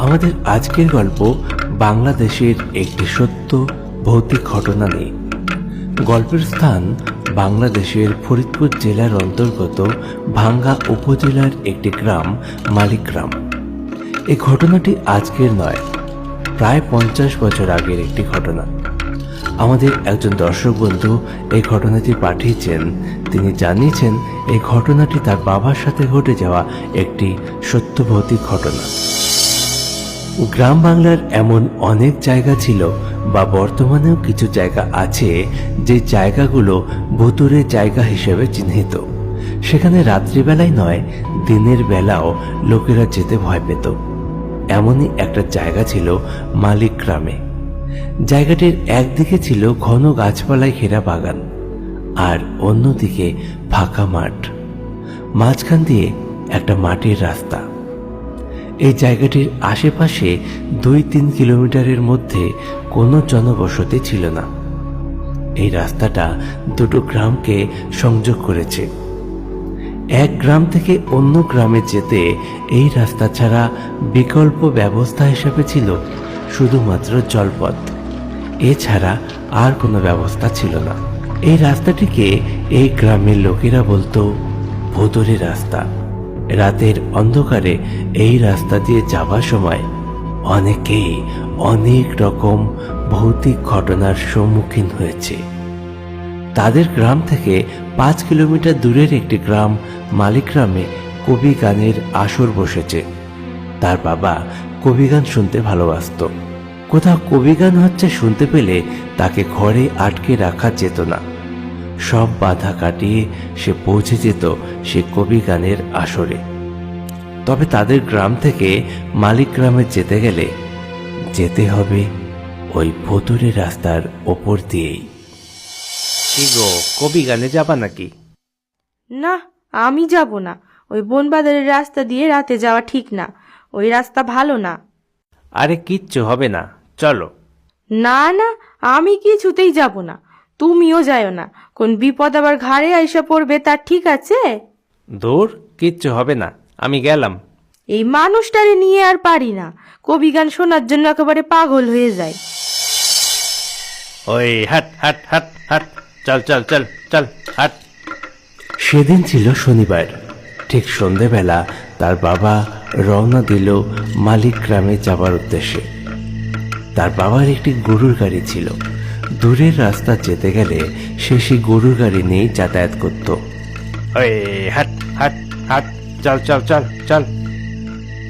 আমাদের আজকের গল্প বাংলাদেশের একটি সত্য ভৌতিক ঘটনা নিয়ে। গল্পের স্থান বাংলাদেশের ফরিদপুর জেলার অন্তর্গত ভাঙ্গা উপজেলার একটি গ্রাম মালিগ্রাম। এই ঘটনাটি আজকের নয়, প্রায় 50 বছর আগের একটি ঘটনা। আমাদের একজন দর্শক বন্ধু এই ঘটনাটি পাঠিয়েছেন। তিনি জানিয়েছেন এই ঘটনাটি তার বাবার সাথে ঘটে যাওয়া একটি সত্য ভৌতিক ঘটনা। গ্রাম বাংলার এমন অনেক জায়গা ছিল বা বর্তমানেও কিছু জায়গা আছে যে জায়গাগুলো ভুতুড়ে জায়গা হিসেবে চিহ্নিত। সেখানে রাত্রিবেলায় নয়, দিনের বেলাও লোকেরা যেতে ভয় পেত। এমনই একটা জায়গা ছিল মালিগ্রামে। জায়গাটির একদিকে ছিল ঘন গাছপালায় ঘেরা বাগান, আর অন্যদিকে ফাঁকা মাঠ, মাঝখান দিয়ে একটা মাটির রাস্তা। এই জায়গাটির আশেপাশে 2-3 কিলোমিটারের মধ্যে কোনো জনবসতি ছিল না। এই রাস্তাটা দুটো গ্রামকে সংযোগ করেছে। এক গ্রাম থেকে অন্য গ্রামে যেতে এই রাস্তা ছাড়া বিকল্প ব্যবস্থা হিসেবে ছিল শুধুমাত্র জলপথ। এছাড়া আর কোনো ব্যবস্থা ছিল না। এই রাস্তাটিকে এই গ্রামের লোকেরা বলতো ভুতুড়ে রাস্তা। রাতের অন্ধকারে এই রাস্তা দিয়ে যাওয়ার সময় অনেকেই অনেক রকম ভৌতিক ঘটনার সম্মুখীন হয়েছে। তাদের গ্রাম থেকে 5 কিলোমিটার দূরের একটি গ্রাম মালিগ্রামে কবি গানের আসর বসেছে। তার বাবা কবি গান শুনতে ভালোবাসত। কোথাও কবি গান হচ্ছে শুনতে পেলে তাকে ঘরে আটকে রাখা যেত না। সব বাধা কাটিয়ে সে পৌঁছে যেত সে কবি গানের আসরে। তবে তাদের গ্রাম থেকে মালিগ্রামে যেতে গেলে যেতে হবে ওই ভুতুড়ে রাস্তার ওপর দিয়েই। কি গো, কবি গানে যাবা নাকি? না, আমি যাব না। ওই বনবাজারের রাস্তা দিয়ে রাতে যাওয়া ঠিক না। ওই রাস্তা ভালো না। আরে কিচ্ছু হবে না, চলো। না না, আমি কিছুতেই যাব না। তুমিও যাও না। কোন বিপদ আবার ঘাড়ে আইসা পড়বে তার ঠিক আছে? দূর, কিচ্ছু হবে না, আমি গেলাম। এই মানুষটারে নিয়ে আর পারি না। কবি গান শোনার জন্য একেবারে পাগল হয়ে যায়। ওই হাট হাট হাট হাট, চল চল চল চল হাট। সেদিন ছিল শনিবার। ঠিক সন্ধেবেলা তার বাবা রওনা দিল মালিগ্রামে যাবার উদ্দেশ্যে। তার বাবার একটি গরুর গাড়ি ছিল। দূরের রাস্তা যেতে গেলে সে সেই গরুর গাড়ি নিয়েই যাতায়াত করত। ওই হাট হাট হাট, চল চল চল চল।